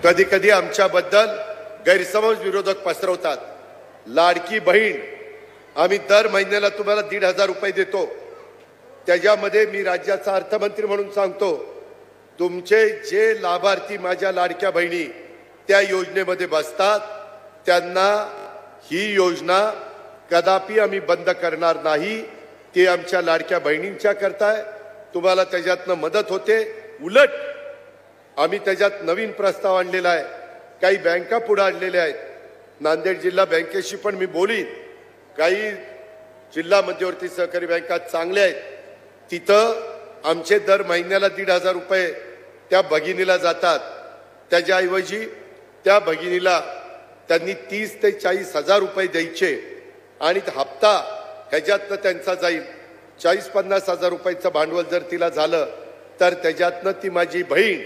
कधी कधी आमच्याबद्दल गैरसमज विरोधक पसरवतात। लाडकी बहीण आम्ही दर महिन्याला तुम्हाला 1,500 रुपये देतो, त्याच्यामध्ये मी राज्याचा अर्थमंत्री म्हणून सांगतो, तुमचे जे लाभार्थी माझ्या लाडक्या बहिणी त्या योजनेमध्ये बसतात त्यांना ही योजना कदापि आम्ही बंद करणार नाही। ते आमच्या लाडक्या बहिणींच्या करताय, तुम्हाला त्याच्यातनं मदत होते। उलट आम्ही त्याच्यात नवीन प्रस्ताव आणलेला आहे, काही बँका पुढे आणलेल्या आहेत। नांदेड जिल्हा बँकेशी पण मी बोलीन, काही जिल्हा मध्यवर्ती सहकारी बँका चांगल्या आहेत, तिथं आमचे दर महिन्याला 1,500 रुपये त्या भगिनीला जातात। त्याच्याऐवजी त्या भगिनीला त्यांनी 30 ते 40 हजार रुपये द्यायचे आणि हप्ता ह्याच्यातनं त्यांचा जाईल 40-50 हजार रुपयाचं भांडवल जर तिला झालं तर त्याच्यातनं ती माझी बहीण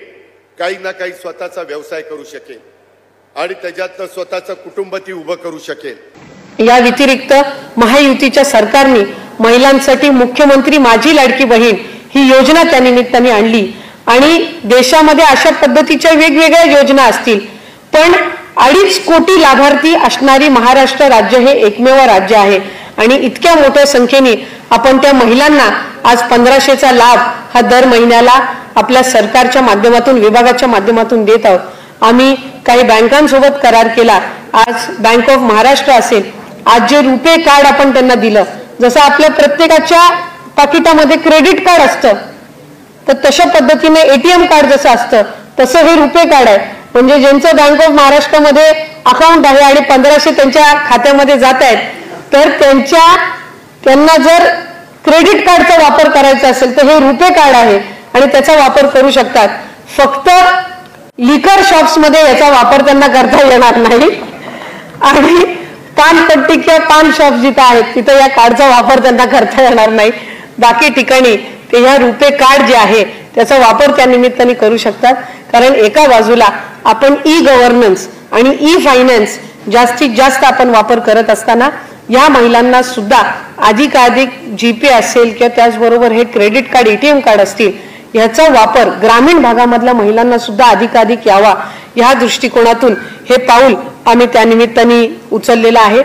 काही ना काही स्वतःचा व्यवसाय करू शकेल आणि त्याच्यातनं स्वतःचं कुटुंब ती उभं करू शकेल। या व्यतिरिक्त महायुतीच्या सरकारने महिलांसाठी मुख्यमंत्री माझी लाडकी बहीण ही योजना त्या निमित्ताने आणली आणि देशामध्ये अशा पद्धतीच्या वेगवेगळ्या योजना असतील, पण 2.5 कोटी लाभार्थी असणारी महाराष्ट्र राज्य हे एकमेव राज्य आहे आणि इतक्या मोठ्या संख्येने आपण त्या महिलांना आज 1500चा लाभ हा दर महिन्याला आपल्या सरकारच्या माध्यमातून विभागाच्या माध्यमातून देत आहोत। आम्ही काही बँकांसोबत करार केला, आज बँक ऑफ महाराष्ट्र असेल, आज जे रुपे कार्ड आपण त्यांना दिलं, जसं आपल्या प्रत्येकाच्या पाकिटामध्ये क्रेडिट कार्ड असतं तर तशा पद्धतीने एटीएम कार्ड जसं असतं तसं हे रुपे कार्ड आहे। म्हणजे ज्यांचं बँक ऑफ महाराष्ट्रामध्ये अकाउंट आहे आणि 1500 त्यांच्या खात्यामध्ये जात आहेत, तर त्यांना जर क्रेडिट कार्डचा वापर करायचा असेल तर हे रुपे कार्ड आहे आणि त्याचा वापर करू शकतात। फक्त लिकर शॉप्स मध्ये याचा वापर त्यांना करता येणार नाही आणि पानपट्टी किंवा पान शॉप जिथं आहेत तिथं या कार्डचा वापर त्यांना करता येणार नाही। बाकी ठिकाणी ते ह्या रुपे कार्ड जे आहे त्याचा वापर त्या निमित्ताने करू शकतात, कारण एका बाजूला आपण ई गव्हर्नन्स आणि ई फायनान्स जास्तीत जास्त आपण वापर करत असताना या महिलांना सुद्धा अधिकाधिक जीपे असेल किंवा त्याचबरोबर हे क्रेडिट कार्ड एटीएम कार्ड असतील याचा वापर ग्रामीण भागामधल्या महिलांना सुद्धा अधिकाधिक यावा, या दृष्टिकोनातून हे पाऊल आम्ही त्या निमित्ताने उचललेलं आहे।